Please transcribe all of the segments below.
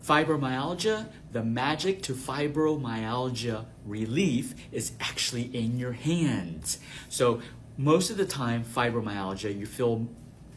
Fibromyalgia, the magic to fibromyalgia relief is actually in your hands. So most of the time, fibromyalgia, you feel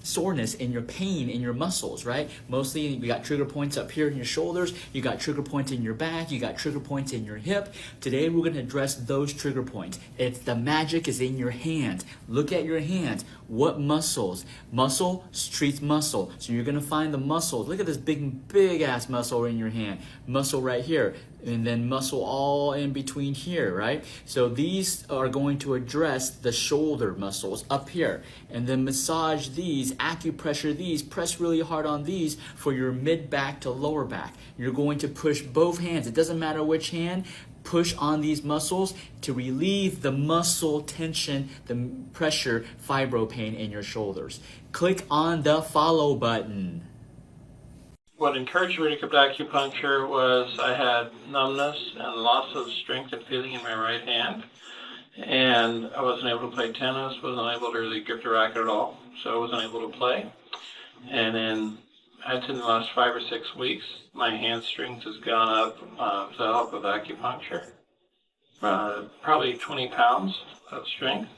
soreness in your pain in your muscles, right? Mostly you got trigger points up here in your shoulders, you got trigger points in your back, you got trigger points in your hip. Today we're going to address those trigger points. It's the magic is in your hand. Look at your hand. What muscles? Muscle treats muscle. So you're going to find the muscles. Look at this big ass muscle in your hand. Muscle right here. And then muscle all in between here, right? So these are going to address the shoulder muscles up here. And then massage these, acupressure these, press really hard on these for your mid back to lower back. You're going to push both hands. It doesn't matter which hand. Push on these muscles to relieve the muscle tension, the pressure, fibro pain in your shoulders. Click on the follow button. What encouraged me to come to acupuncture was I had numbness and loss of strength and feeling in my right hand. And I wasn't able to play tennis, wasn't able to really grip the racket at all, so I wasn't able to play. And then I'd say in the last 5 or 6 weeks, my hand strength has gone up with the help of acupuncture. Probably 20 pounds of strength,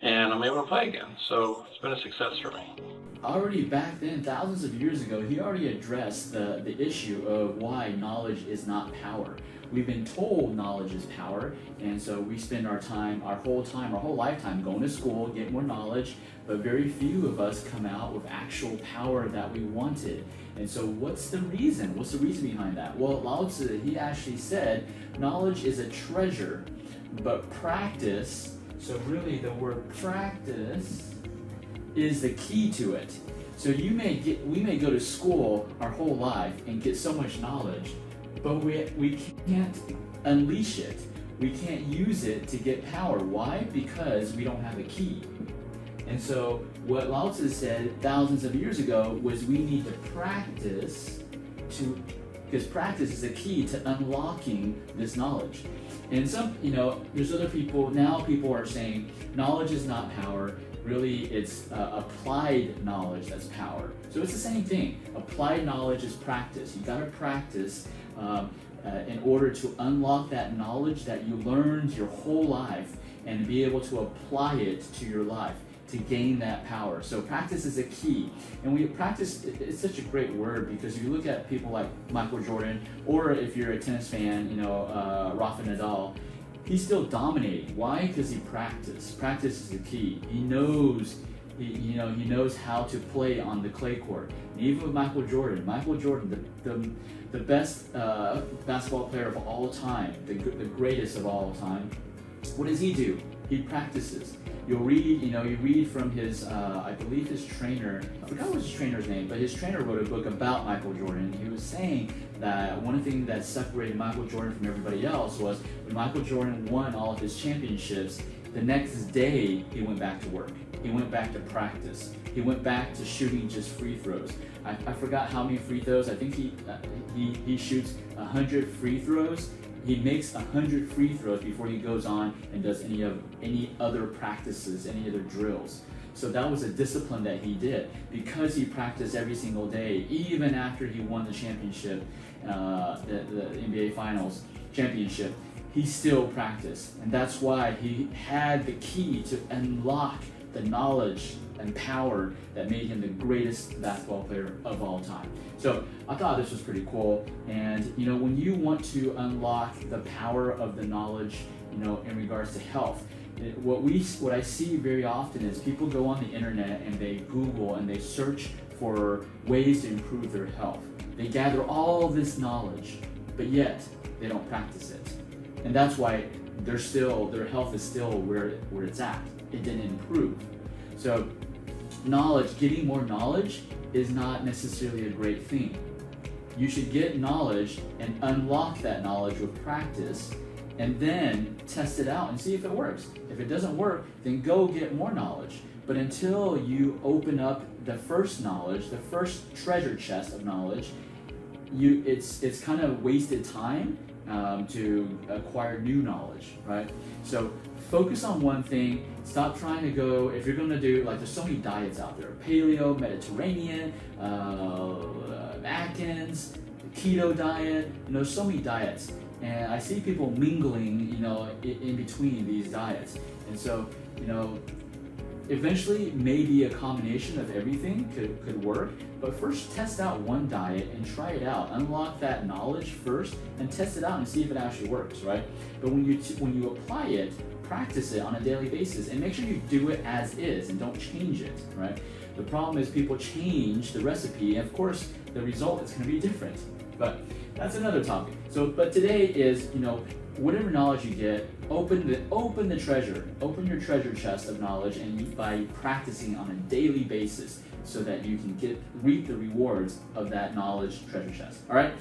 and I'm able to play again. So it's been a success for me. Already back then, thousands of years ago, he already addressed the issue of why knowledge is not power. We've been told knowledge is power, and so we spend our whole lifetime going to school, getting more knowledge, but very few of us come out with actual power that we wanted. And so what's the reason? What's the reason behind that? Well, Lao Tzu, he actually said, knowledge is a treasure, but practice, so really the word practice is the key to it. So we may go to school our whole life and get so much knowledge, but we can't unleash it. We can't use it to get power. Why? Because we don't have a key. And so what Lao Tzu said thousands of years ago was we need to practice because practice is the key to unlocking this knowledge. And there's other people, now people are saying knowledge is not power. Really, it's applied knowledge that's power. So it's the same thing. Applied knowledge is practice. You got to practice in order to unlock that knowledge that you learned your whole life and be able to apply it to your life to gain that power. So practice is a key. And practice, it's such a great word because you look at people like Michael Jordan, or if you're a tennis fan, Rafa Nadal, he's still dominating. Why? Because he practiced. Practice is the key. He knows how to play on the clay court. And even with Michael Jordan, the best basketball player of all time, the greatest of all time, what does he do? He practices. You read from his, I believe his trainer, I forgot what his trainer's name, but his trainer wrote a book about Michael Jordan. He was saying that one thing that separated Michael Jordan from everybody else was when Michael Jordan won all of his championships, the next day he went back to work. He went back to practice. He went back to shooting just free throws. I forgot how many free throws. I think he shoots 100 free throws. He makes 100 free throws before he goes on and does any other practices, any other drills. So that was a discipline that he did because he practiced every single day, even after he won the championship, the NBA Finals championship. He still practiced, and that's why he had the key to unlock the knowledge and power that made him the greatest basketball player of all time. So I thought this was pretty cool. And when you want to unlock the power of the knowledge, in regards to health, what I see very often is people go on the internet and they Google and they search for ways to improve their health. They gather all this knowledge, but yet they don't practice it. And that's why their health is still where it's at. It didn't improve. So getting more knowledge is not necessarily a great thing. You should get knowledge and unlock that knowledge with practice and then test it out and see if it works. If it doesn't work, then go get more knowledge. But until you open up the first knowledge, the first treasure chest of knowledge, it's kind of wasted time to acquire new knowledge, right? So focus on one thing. Stop trying to go, if you're going to do, there's so many diets out there, paleo, Mediterranean, Atkins, keto diet, so many diets. And I see people mingling, in between these diets. And so, eventually maybe a combination of everything could work, but first test out one diet and try it out. Unlock that knowledge first and test it out and see if it actually works, right? But when you apply it, practice it on a daily basis and make sure you do it as is and don't change it, right? The problem is people change the recipe, and of course the result is going to be different. But that's another topic. But today is, whatever knowledge you get, open your treasure chest of knowledge, and by practicing on a daily basis, so that you can reap the rewards of that knowledge treasure chest. All right.